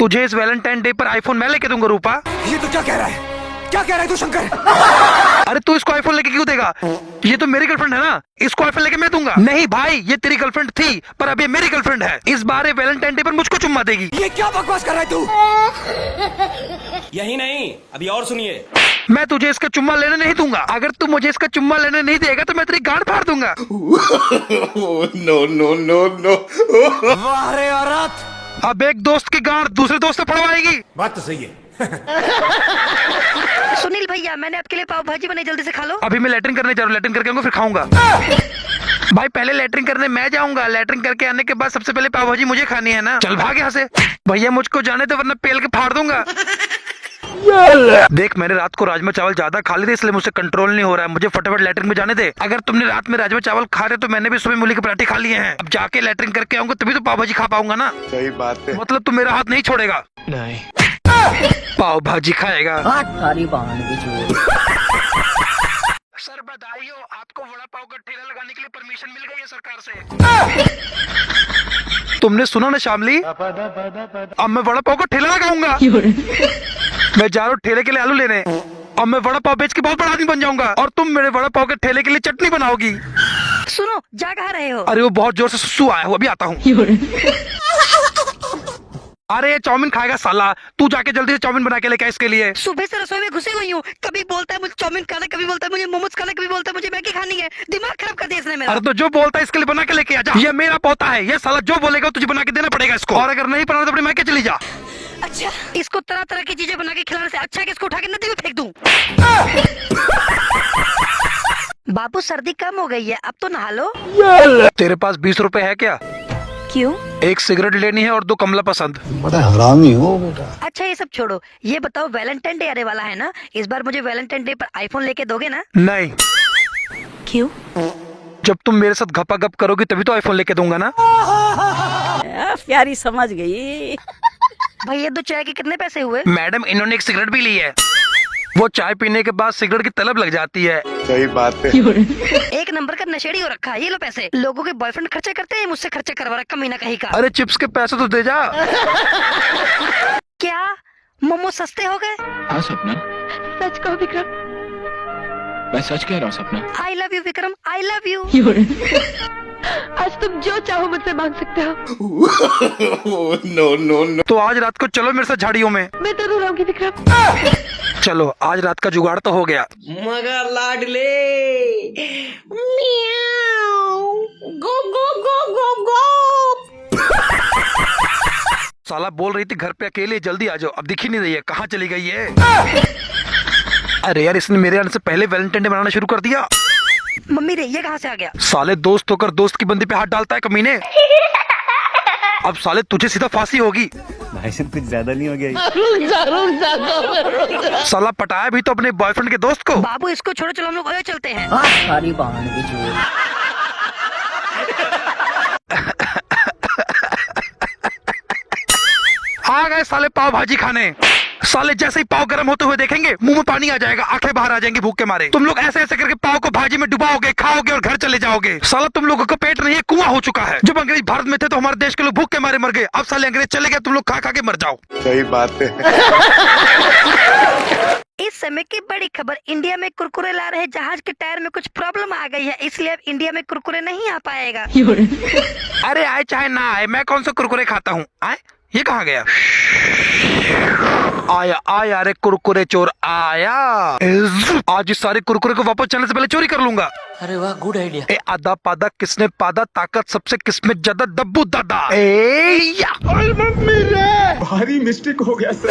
तुझे इस Valentine day पर आईफोन मैं लेके दूंगा रूपा। ये तो क्या कह रहा है, क्या कह रहा है तू शंकर? अरे तू इसको आईफोन लेके क्यों देगा? ये तो मेरी गर्लफ्रेंड है ना, इसको आईफोन लेके मैं दूंगा। नहीं भाई, ये तेरी गर्लफ्रेंड थी पर अब ये मेरी गर्लफ्रेंड है। इस बार ये वैलेंटाइन डे पर मुझको चुम्मा देगी। ये क्या बकवास कर रहा है तू? यही नहीं, अभी और सुनिए। मैं तुझे इसका चुम्मा लेने नहीं दूंगा। अगर तू मुझे इसका चुम्मा लेने नहीं देगा तो मैं तेरी गांड फाड़ दूंगा। No no no no. वाह रे औरत। अब एक दोस्त की गांड दूसरे दोस्त से पड़वाएगी। बात तो सही है। सुनील भैया, मैंने आपके लिए पाव भाजी बनाई, जल्दी से खा लो। अभी मैं लैट्रिन करने जा रहा हूँ, लैट्रिन करके आऊंगा फिर खाऊंगा। भाई पहले लैट्रिन करने मैं जाऊंगा, लैट्रिन करके आने के बाद सबसे पहले पाव भाजी मुझे खानी है ना। चल भाग यहाँ से। भैया मुझको जाने दे वरना पेल के फाड़ दूंगा। देख मैंने रात को राजमा चावल ज्यादा खा लिए थे इसलिए मुझसे कंट्रोल नहीं हो रहा है। मुझे फटाफट लैट्रिन में जाने दे। अगर तुमने रात में राजमा चावल खा रहे तो मैंने भी सुबह मूली के पराठे खा लिए हैं। अब जाके लैट्रिन करके आऊंगा तभी तो पाव भाजी खा पाऊंगा ना। सही बात है। मतलब तुम मेरा हाथ नहीं छोड़ेगा? नहीं। पाव भाजी खाएगा। सर बधाई हो, आपको वड़ा पाव का ठेला लगाने के लिए परमिशन मिल गई है सरकार से। तुमने सुना ना शामली, अब मैं वड़ा पाव का ठेला लगाऊंगा। मैं जा रहा हूँ ठेले के लिए आलू लेने। अब मैं वड़ा पाव बेच के बहुत बड़ा आदमी बन जाऊंगा और तुम मेरे वड़ा पाव के ठेले के लिए चटनी बनाओगी। सुनो, जा कहाँ रहे हो? अरे वो बहुत जोर से सुसु आया हो, अभी आता हूँ। अरे ये चाउमीन खाएगा साला, तू जाके जल्दी से चाउमीन बना के लेके आ इसके लिए। सुबह से रसोई में घुसी हुई हूँ, कभी बोलता है मुझे चाउमीन खाना, कभी बोलता है मुझे मोमोज खाना, कभी बोलता है मुझे मैगी खानी है। दिमाग खराब कर दिया इसने मेरा। अरे तो जो बोलता है इसके लिए बना के लेके आ जा। ये मेरा पोता है, ये साला जो बोलेगा तुझे बना के देना पड़ेगा इसको। और अगर नहीं बना तो अपने मैके चली जा। अच्छा, इसको तरह तरह की चीजें बना के खिलाने से अच्छा है कि इसको उठा के नदी में फेंक दूं। बाबू सर्दी कम हो गई है, अब तो नहा लो। तेरे पास 20 रुपए है क्या? क्यों? एक सिगरेट लेनी है और 2 कमला पसंद। बड़ा हरामी हो बेटा। अच्छा ये सब छोड़ो, ये बताओ वैलेंटाइन डे आने वाला है ना, इस बार मुझे वैलेंटाइन डे पर आईफोन लेके दोगे ना? नहीं। क्यों? जब तुम मेरे साथ घपा गप करोगी तभी तो आईफोन लेके दूंगा ना। प्यारी समझ गई। भाई ये 2 चाय के कितने पैसे हुए? मैडम इन्होंने एक सिगरेट भी ली है। वो चाय पीने के बाद सिगरेट की तलब लग जाती है। सही बात है। एक नंबर का नशेड़ी हो रखा है, ये लो पैसे। लोगों के बॉयफ्रेंड खर्चे करते हैं, मुझसे खर्चे करवा रहा कमीना कहीं का। अरे चिप्स के पैसे तो दे जा। क्या मोमो सस्ते हो गए? हाँ सपना, सच कहो विक्रम। मैं सच कह रहा हूँ Sapna. I love you Vikram, I love you. आज तुम जो चाहो मुझसे मांग सकते हो। No no no. तो आज रात को चलो मेरे साथ झाड़ियों में। मैं तो रहूंगी विक्रम। चलो आज रात का जुगाड़ तो हो गया। मगर लाडले गो गो गो गो गो। साला बोल रही थी घर पे अकेले, जल्दी आ जाओ। अब दिख ही नहीं रही है, कहाँ चली गई है? अरे यार इसने मेरे आने से पहले वैलेंटाइन डे मनाना शुरू कर दिया। मम्मी रे, ये कहाँ से आ गया? साले दोस्त होकर दोस्त की बंदी पे हाथ डालता है कमीने। अब साले तुझे सीधा फांसी होगी। भाई साहब कुछ ज्यादा नहीं हो गया? साला पटाया भी तो अपने बॉयफ्रेंड के दोस्त को। बाबू इसको छोड़ो, चलो हम लोग ओयो चलते हैं। आ गए साले पाव भाजी खाने। साले जैसे ही पाव गर्म होते हुए देखेंगे मुंह में पानी आ जाएगा, आंखें बाहर आ जाएंगी भूख के मारे। तुम लोग ऐसे ऐसे करके पाव को भाजी में डुबाओगे, खाओगे और घर चले जाओगे। साला तुम लोगों का पेट नहीं है, कुआं हो चुका है। जब अंग्रेज भारत में थे तो हमारे देश के लोग भूख के मारे मर गए। अब साले अंग्रेज चले गए, तुम लोग खा खा के मर जाओ। सही बात है। इस समय की बड़ी खबर, इंडिया में कुरकुरे ला रहे जहाज के टायर में कुछ प्रॉब्लम आ गई है, इसलिए अब इंडिया में कुरकुरे नहीं आ पाएगा। अरे आए चाहे ना आए, मैं कौन सा कुरकुरे खाता हूँ? आए ये कहाँ गया? आया आया रे कुरकुरे चोर आया। आज इस सारे कुरकुरे को वापस चलने से पहले चोरी कर लूंगा। अरे वाह, गुड आइडिया। ए आधा पादा किसने पादा, ताकत सबसे किसमें ज्यादा, दब्बू दादा। ए या भारी मिस्टेक हो गया सर।